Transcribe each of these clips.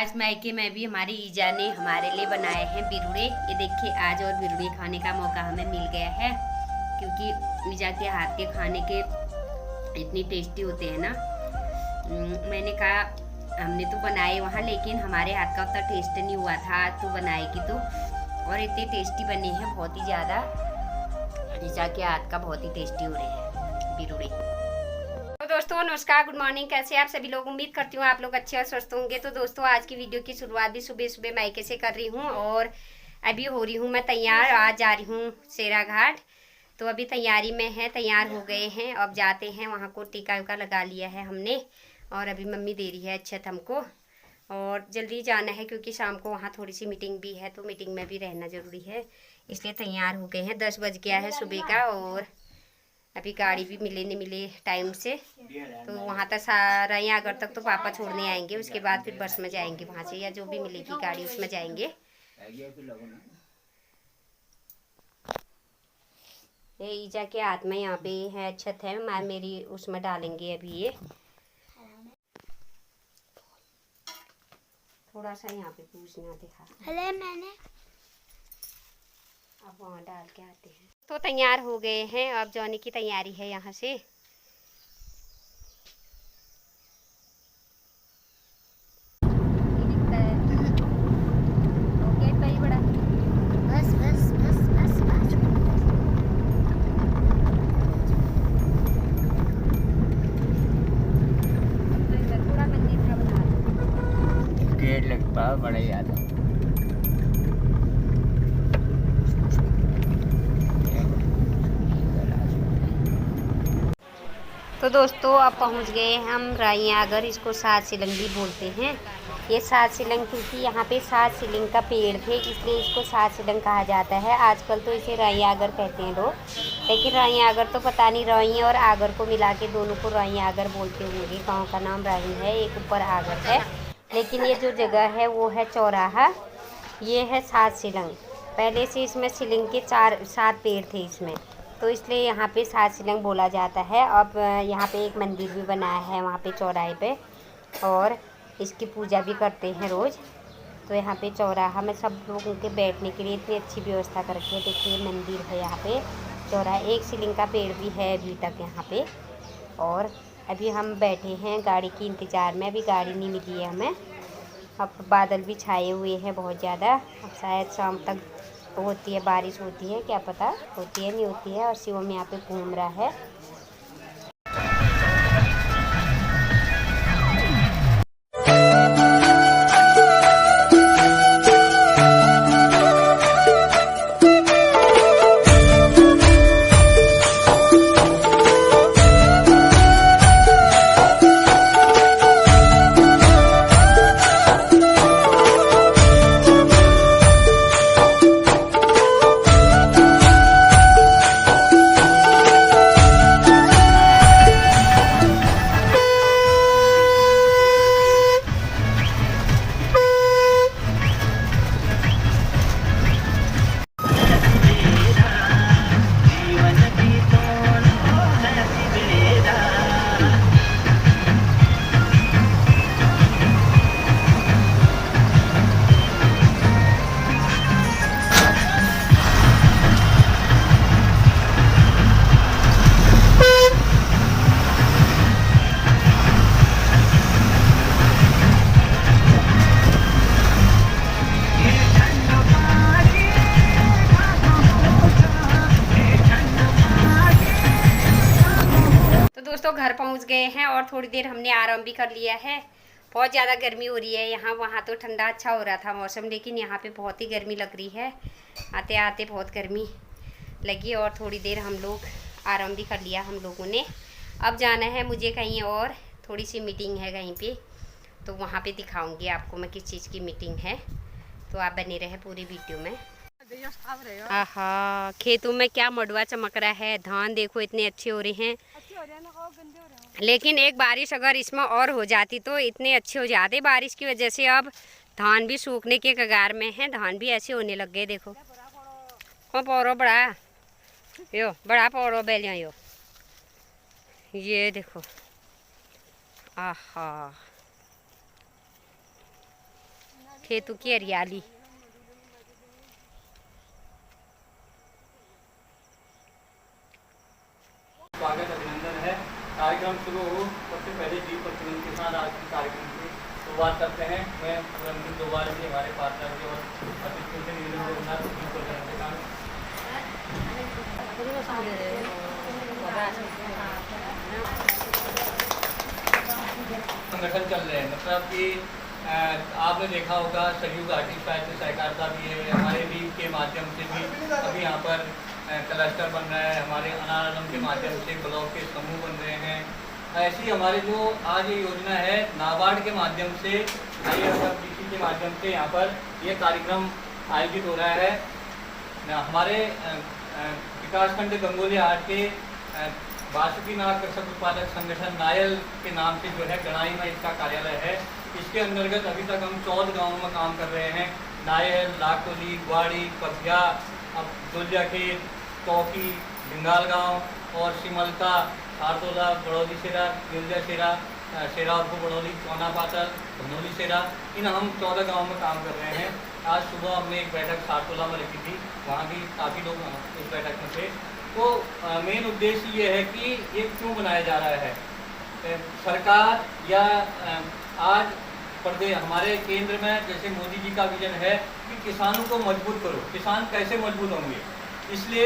आज मायके में भी हमारी ईजा ने हमारे लिए बनाए हैं बिरुड़े। ये देखिए आज और बिरुड़े खाने का मौका हमें मिल गया है, क्योंकि ईजा के हाथ के खाने के इतनी टेस्टी होते हैं ना। मैंने कहा हमने तो बनाए वहाँ, लेकिन हमारे हाथ का उतना टेस्ट नहीं हुआ था, तो बनाएगी तो। और इतने टेस्टी बने हैं, बहुत ही ज़्यादा। ईजा के हाथ का बहुत ही टेस्टी हो रहे हैं बिरुड़े। तो दोस्तों नमस्कार, गुड मॉर्निंग। कैसे आप सभी लोग? उम्मीद करती हूँ आप लोग अच्छे और स्वस्थ होंगे। तो दोस्तों आज की वीडियो की शुरुआत भी सुबह सुबह मायके से कर रही हूँ और अभी हो रही हूँ मैं तैयार। आज जा रही हूँ सेरा घाट, तो अभी तैयारी में है, तैयार हो गए हैं। अब जाते हैं वहाँ को, टीका उका लगा लिया है हमने और अभी मम्मी दे रही है अच्छत हमको। और जल्दी जाना है क्योंकि शाम को वहाँ थोड़ी सी मीटिंग भी है, तो मीटिंग में भी रहना ज़रूरी है, इसलिए तैयार हो गए हैं। 10 बज गया है सुबह का और अभी गाड़ी भी मिले नहीं मिले टाइम से, तो वहाँ तक सारा यहाँ अगर तक तो पापा छोड़ने आएंगे, उसके बाद फिर बस में जाएंगे वहाँ से, या जो भी मिलेगी गाड़ी उसमें जाएंगे। ये ईजा के हाथ में यहाँ पे है छत है, मैं मेरी उसमें डालेंगे अभी। ये थोड़ा सा यहाँ पे पूछना दिखा मैंने, अब वहाँ डाल के आते हैं। तो तैयार हो गए हैं, अब जाने की तैयारी है यहाँ से। गेट लगता बड़ा याद है। तो दोस्तों अब पहुंच गए हम राईयागर, इसको सात सिलंग भी बोलते हैं। ये सात सिलंग क्योंकि यहाँ पे सात सिलंग का पेड़ थे, इसलिए इसको सात सिलंग कहा जाता है। आजकल तो इसे राईयागर कहते हैं लोग, लेकिन राईयागर तो पता नहीं, राई और आगर को मिला के दोनों को राईयागर बोलते होंगे। गाँव का नाम राई है, एक ऊपर आगर है, लेकिन ये जो जगह है वो है चौराहा। ये है सात सिलंग। पहले से इसमें सिलंग के 7 पेड़ थे इसमें, तो इसलिए यहाँ पे सात सिलंग बोला जाता है। अब यहाँ पे एक मंदिर भी बनाया है वहाँ पे चौराहे पे, और इसकी पूजा भी करते हैं रोज़। तो यहाँ पे चौराहा में सब लोगों के बैठने के लिए इतनी अच्छी व्यवस्था कर रखी है। देखिए मंदिर है यहाँ पे, चौराहा, एक सिलंग का पेड़ भी है अभी तक यहाँ पे। और अभी हम बैठे हैं गाड़ी की इंतज़ार में, अभी गाड़ी नहीं मिली है हमें। अब बादल भी छाए हुए हैं बहुत ज़्यादा, अब शायद शाम तक होती है बारिश, होती है क्या पता, होती है नहीं होती है। और शिवम यहाँ पे घूम रहा है। दोस्तों घर पहुंच गए हैं और थोड़ी देर हमने आराम भी कर लिया है। बहुत ज़्यादा गर्मी हो रही है यहाँ, वहाँ तो ठंडा अच्छा हो रहा था मौसम, लेकिन यहाँ पे बहुत ही गर्मी लग रही है। आते आते बहुत गर्मी लगी और थोड़ी देर हम लोग आराम भी कर लिया हम लोगों ने। अब जाना है मुझे कहीं और, थोड़ी सी मीटिंग है कहीं पे, तो वहाँ पे दिखाऊँगी आपको मैं किस चीज़ की मीटिंग है, तो आप बने रहे पूरी वीडियो में। आहा, खेतों में क्या मडवा चमक रहा है, धान देखो इतने अच्छे हो रहे हैं। लेकिन एक बारिश अगर इसमें और हो जाती तो इतने अच्छे हो जाते। बारिश की वजह से अब धान भी सूखने के कगार में है, धान भी ऐसे होने लग गए। देखो कौन पौरो बड़ा यो, बड़ा पौरो बैलिया यो, ये देखो। आहा खेतों की हरियाली। स्वागत अभिनंदन है। कार्यक्रम शुरू हो सबसे पहले दीप प्रज्वलन के साथ आज के कार्यक्रम की शुरुआत करते हैं। मैं रंजीत दोबारा जी हमारे पार्टनर के और अतिथि से निवेदन करूँगा दीप प्रज्वलन के साथ संगठन चल रहे हैं, मतलब कि आपने देखा होगा सहयोग आर्टिस्ट साहित्य सहकारिता भी है, हमारे लीग के माध्यम से भी अभी यहाँ पर क्लस्टर बन रहा है, हमारे अनारम के माध्यम से ब्लॉक के समूह बन रहे हैं। ऐसी हमारे जो आज ये योजना है नाबार्ड के माध्यम से IFFDC के माध्यम से यहाँ पर ये कार्यक्रम आयोजित हो रहा है। हमारे विकासखंड गंगोली हाट के बासुकीनाथ कृषक उत्पादक संगठन नायल के नाम से जो है गणाई में इसका कार्यालय है। इसके अंतर्गत अभी तक हम 14 गाँवों में काम कर रहे हैं। नायल, लाखोली, ग्वाड़ी, कभिया, अब दुलिया खेत, चौकी, भिंगाल गांव और सिमलता, आरतोला, बड़ौली सेरा, गिरजा सेरा, सेरा और बड़ौली, चौना पातल, धनौली सेरा, इन हम 14 गाँवों में काम कर रहे हैं। आज सुबह हमने एक बैठक सारतोला में रखी थी, वहाँ भी काफ़ी लोग इस बैठक में थे। तो मेन उद्देश्य ये है कि ये क्यों बनाया जा रहा है। सरकार या आज प्रदेश हमारे केंद्र में जैसे मोदी जी का विजन है कि किसानों को मजबूत करो। किसान कैसे मजबूत होंगे, इसलिए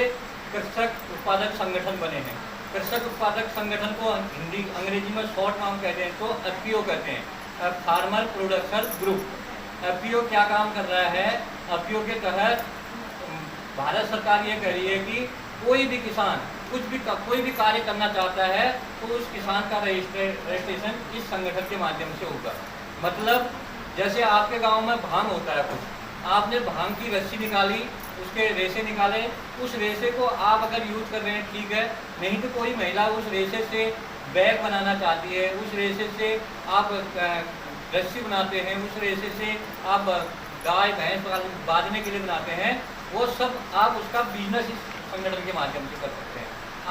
कृषक उत्पादक संगठन बने हैं। कृषक उत्पादक संगठन को हिंदी अंग्रेजी में शॉर्ट नाम कहते हैं तो FPO कहते हैं, फार्मर प्रोडक्शन ग्रुप। FPO क्या काम कर रहा है, FPO के तहत भारत सरकार ये कह रही है कि कोई भी किसान कोई भी कार्य करना चाहता है तो उस किसान का रजिस्ट्रेशन इस संगठन के माध्यम से होगा। मतलब जैसे आपके गांव में भांग होता है, कुछ आपने भांग की रस्सी निकाली, उसके रेशे निकाले, उस रेशे को आप अगर यूज कर रहे हैं ठीक है, नहीं तो कोई महिला उस रेशे से बैग बनाना चाहती है, उस रेशे से आप रस्सी बनाते हैं, उस रेशे से आप गाय भैंस बांधने के लिए बनाते हैं, वो सब आप उसका बिजनेस इस संगठन के माध्यम से कर सकते हैं।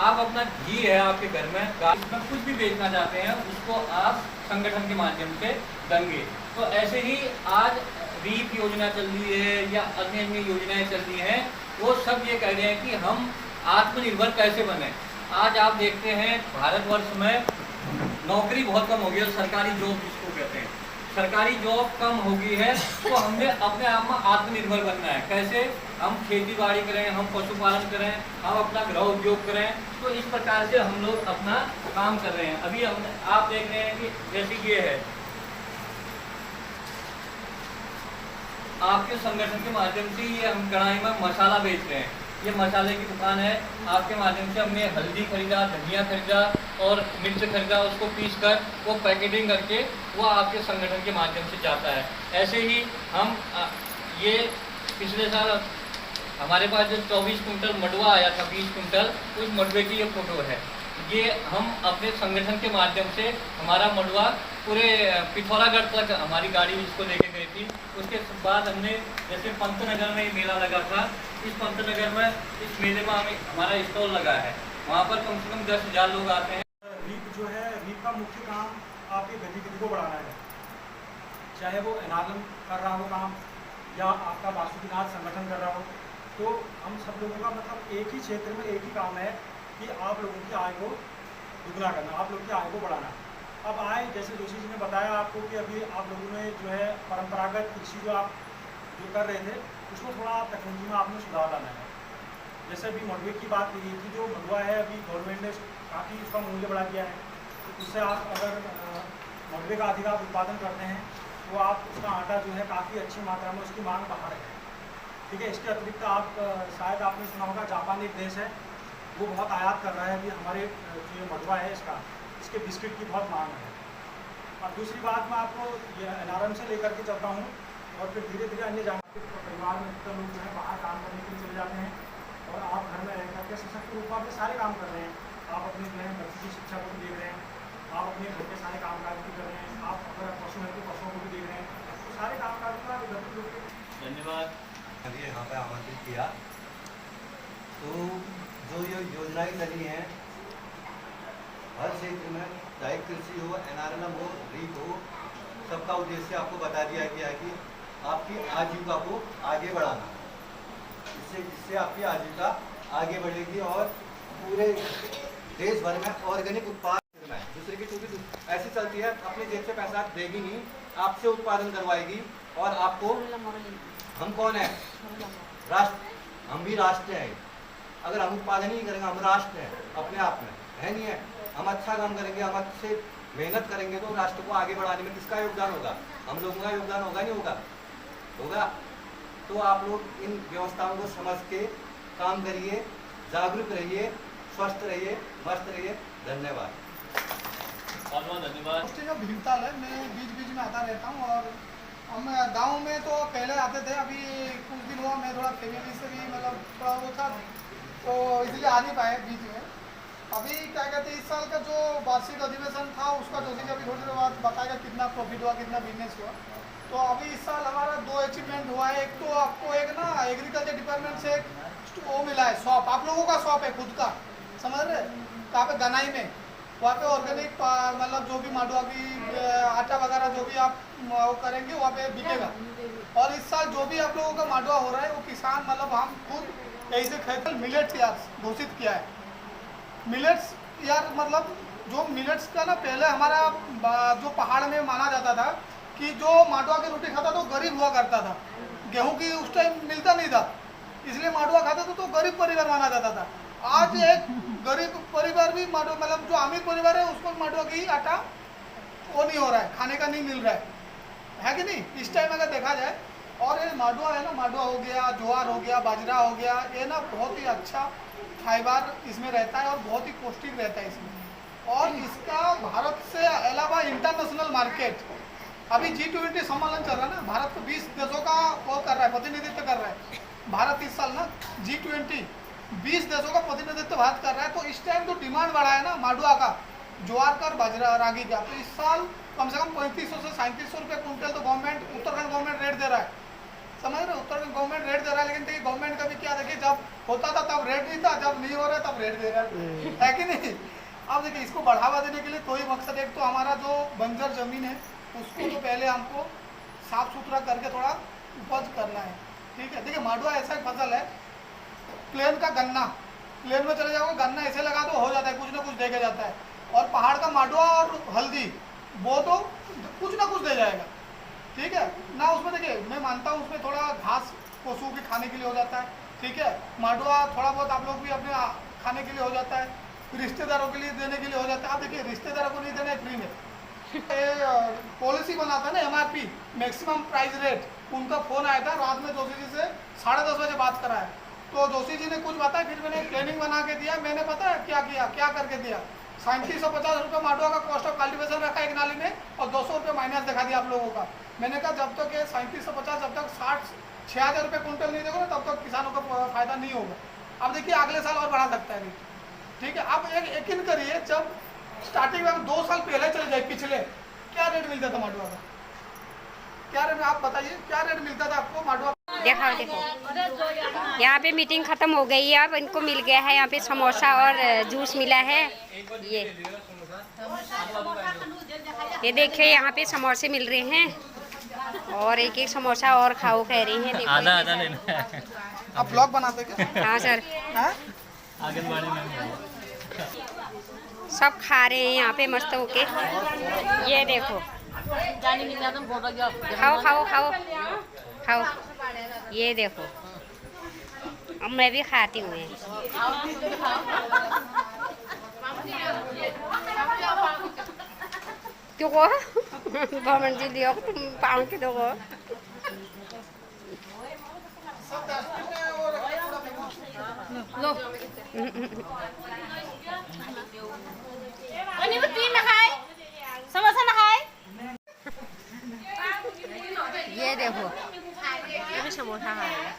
आप अपना घी है आपके घर में, गाय में कुछ भी बेचना चाहते हैं, उसको आप संगठन के माध्यम से देंगे। तो ऐसे ही आज रीप योजना चल रही है या अन्य अन्य योजनाएं चल रही हैं, वो सब ये कह रहे हैं कि हम आत्मनिर्भर कैसे बने। आज आप देखते हैं भारतवर्ष में नौकरी बहुत कम हो गई है, सरकारी जॉब जिसको कहते हैं, सरकारी जॉब कम हो गई है। तो हमने अपने आप में आत्मनिर्भर बनना है। कैसे, हम खेती बाड़ी करें, हम पशुपालन करें, हम अपना गृह उद्योग करें। तो इस प्रकार से हम लोग अपना काम कर रहे हैं। अभी हम आप देख रहे हैं कि जैसे ये है आपके संगठन के माध्यम से ये हम कढ़ाई में मसाला बेच रहे हैं। ये मसाले की दुकान है, आपके माध्यम से हमने हल्दी खरीदा, धनिया खरीदा और मिर्च खरीदा, उसको पीस कर वो पैकेटिंग करके वो आपके संगठन के माध्यम से जाता है। ऐसे ही हम ये पिछले साल हमारे पास जो 24 कुंटल मडवा आया था, 20 कुंटल, उस मडवे की ये फोटो है। ये हम अपने संगठन के माध्यम से हमारा मडवा पूरे पिथौरागढ़ तक हमारी गाड़ी इसको लेके गई थी। उसके बाद हमने जैसे पंतनगर में मेला लगा था, इस पंतनगर में इस मेले में हमारा स्टॉल लगा है, वहाँ पर कम से कम 10,000 लोग आते हैं। रीप जो है, रीप का मुख्य काम आपकी गतिविधि को बढ़ाना है, चाहे वो एनालम कर रहा हो काम या आपका बासुकीनाथ संगठन कर रहा हो। तो हम सब लोगों का मतलब एक ही क्षेत्र में एक ही काम है कि आप लोगों की आय को दुगना करना, आप लोगों की आय को बढ़ाना। अब आय, जैसे जोशी जी ने बताया आपको कि अभी आप लोगों ने जो है परंपरागत कृषि जो आप जो कर रहे थे, उसमें थोड़ा तकनीकी में आपने सुधार लाना है। जैसे अभी मडवे की बात की गई थी, जो मडवा है अभी गवर्नमेंट ने काफ़ी उसका मूल्य बढ़ा दिया है। तो उससे आप अगर मडवे का अधिक आप उत्पादन करते हैं तो आप उसका आटा जो है काफ़ी अच्छी मात्रा में उसकी मांग बाहर है, ठीक है। इसके अतिरिक्त आप शायद आपने सुना होगा, जापान एक देश है, वो बहुत आयात कर रहा है अभी हमारे जो ये मडवा है इसके बिस्किट की बहुत मांग है। और दूसरी बात मैं आपको ये NRM से लेकर के चलता हूँ और फिर धीरे धीरे अन्य जानकारी परिवार में जितने लोग जो है बाहर काम करने के लिए चले जाते हैं और आप घर में रह करके सशक्त रूप में अपने सारे काम कर रहे हैं। आप अपने जो है बच्चे की शिक्षा को भी देख रहे हैं, आप अपने घर के सारे काम काज भी कर रहे हैं, आप अगर पशु हैं तो पशुओं को भी देख रहे हैं, तो सारे काम काज को आप घर के। धन्यवाद। अभी यहाँ पे आमंत्रित किया। तो जो ये योजनाएं चली हैं हर क्षेत्र में, चाहे कृषि हो, NRLM हो, रीप हो, सबका उद्देश्य आपको बता दिया गया है कि आपकी आजीविका को आगे बढ़ाना, जिससे आपकी आजीविका आगे बढ़ेगी और पूरे देश भर में ऑर्गेनिक उत्पाद में। दूसरे की चूंकि ऐसी चलती है, अपने जेब से पैसा देगी नहीं, आपसे उत्पादन करवाएगी। और आपको, हम कौन है? राष्ट्र, हम भी राष्ट्र हैं। अगर हम उत्पादन ही करेंगे, हम राष्ट्र हैं अपने आप में, है नहीं है? हम अच्छा काम करेंगे, हम अच्छे मेहनत करेंगे तो राष्ट्र को आगे बढ़ाने में किसका योगदान होगा? हम लोगों का योगदान होगा, नहीं होगा? होगा। तो आप लोग इन व्यवस्थाओं को समझ के काम करिए, जागरूक रहिए, स्वस्थ रहिए, मस्त रहिए। धन्यवाद। बहुत बहुत धन्यवाद। जो भीमताल है, मैं बीच बीच में आता रहता हूँ। और हम गांव में तो पहले आते थे, अभी कुछ दिन हुआ मैं थोड़ा फैमिली से भी मतलब थोड़ा वो था, तो इसलिए आ नहीं पाए बीच में। अभी क्या कहते हैं, इस साल का जो वार्षिक अधिवेशन था उसका जोशी जी अभी थोड़ी देर बाद बताएगा कितना प्रॉफिट हुआ, कितना बिजनेस हुआ। तो अभी इस साल हमारा 2 अचीवमेंट हुआ है। एक तो आपको एक ना एग्रीकल्चर डिपार्टमेंट से वो मिला है, शॉप, आप लोगों का शॉप है खुद का, समझ रहे? कहाँ पे? गनाई में। वहाँ पे ऑर्गेनिक मतलब जो भी मांडवा की आटा वगैरह जो भी आप वो करेंगे वहाँ पे बिकेगा। और इस साल जो भी आप लोगों का मांडवा हो रहा है वो किसान मतलब हम खुद ऐसे खेत मिलेट्स यार घोषित किया है। मिलेट्स यार मतलब जो मिलेट्स का ना पहले हमारा जो पहाड़ में माना जाता था कि जो मांडवा की रोटी खाता था वो गरीब हुआ करता था, गेहूं की उस टाइम मिलता नहीं था, इसलिए मांडवा खाता था तो गरीब परिवार माना जाता था। आज एक गरीब परिवार भी मांडवा मतलब जो अमीर परिवार है उसको मांडवा की आटा वो नहीं हो रहा है, खाने का नहीं मिल रहा है कि नहीं? इस टाइम अगर देखा जाए। और ये मांडवा है ना, मांडवा हो गया, ज्वार हो गया, बाजरा हो गया, ये ना बहुत ही अच्छा फाइबर इसमें रहता है और बहुत ही पौष्टिक रहता है इसमें। और इसका भारत से अलावा इंटरनेशनल मार्केट, अभी G20 सम्मेलन चल रहा है ना, भारत को 20 देशों का वो कर रहा है, प्रतिनिधित्व कर रहा है भारत इस साल ना। G20 20 देशों का प्रतिनिधित्व भारत कर रहा है। तो इस टाइम जो डिमांड बढ़ा है ना मांडवा का, ज्वार का, बाजरा, रागी का, तो इस साल कम से कम 3500 से 3700 रुपये कुंटल तो गवर्नमेंट, उत्तराखंड गवर्नमेंट रेट दे रहा है, समझ रहे? उत्तराखंड गवर्नमेंट रेट दे रहा है। लेकिन देखिए गवर्नमेंट का भी क्या, देखिए जब होता था तब रेट नहीं था, जब नहीं हो रहा तब रेट दे रहा है कि नहीं? अब देखिए इसको बढ़ावा देने के लिए दो ही मकसद। एक तो हमारा जो बंजर जमीन है उसको तो पहले हमको साफ सुथरा करके थोड़ा उपज करना है, ठीक है? देखिए मांडवा ऐसा एक फसल है, प्लेन का गन्ना, प्लेन में चले जाओगे गन्ना ऐसे लगा तो हो जाता है, कुछ ना कुछ दे के जाता है। और पहाड़ का मांडवा और हल्दी वो तो कुछ ना कुछ दे जाएगा, ठीक है ना? उसमें देखिए मैं मानता हूँ उसमें थोड़ा घास पशुओं के खाने के लिए हो जाता है, ठीक है? मांडवा थोड़ा बहुत आप लोग भी अपने खाने के लिए हो जाता है, रिश्तेदारों के लिए देने के लिए हो जाता है। आप देखिए रिश्तेदारों को नहीं देना है फ्री में, पॉलिसी बनाता है ना MRP, मैक्सिमम प्राइस रेट। उनका फोन आया था रात में जोशी जी से 10:30 बजे बात करा है, तो जोशी जी ने कुछ बताया, फिर मैंने ट्रेनिंग बना के दिया। मैंने पता है क्या किया, क्या करके दिया? 3750 रुपये मांडवा का कॉस्ट ऑफ कल्टिवेशन रखा एक नाली में और 200 रुपये माइनस दिखा दिया आप लोगों का। मैंने कहा जब तक ये 3750 जब तक 60-6000 रुपये कुंटल नहीं देखो ना तब तक किसानों का फायदा नहीं होगा। अब देखिए अगले साल और बढ़ा सकता है रेट, ठीक है? आप एक यकीन करिए, जब स्टार्टिंग में 2 साल पहले चले जाए पिछले, क्या रेट मिलता था मांडवा का? क्या रेट, आप बताइए क्या रेट मिलता था आपको मांडवा? देखो देखो यहाँ पे मीटिंग खत्म हो गई है, अब इनको मिल गया है यहाँ पे समोसा और जूस मिला है। ये देखिए यहाँ पे समोसे मिल रहे हैं और एक एक समोसा और खाओ कह रही हैं। देखो आधा आधा लेना है। आप ब्लॉग बनाते क्या? हाँ सर, हाँ? आंगनबाड़ी में सब खा रहे हैं यहाँ पे मस्त होके। ये देखो खाओ खाओ खाओ खाओ, ये देखो अब मैं भी खाती हूँ। क्यों को भवन जी लियो तुम पाँव के दो लो समोसा ना खाए। ये देखो ये भी समोसा खा रहे हैं।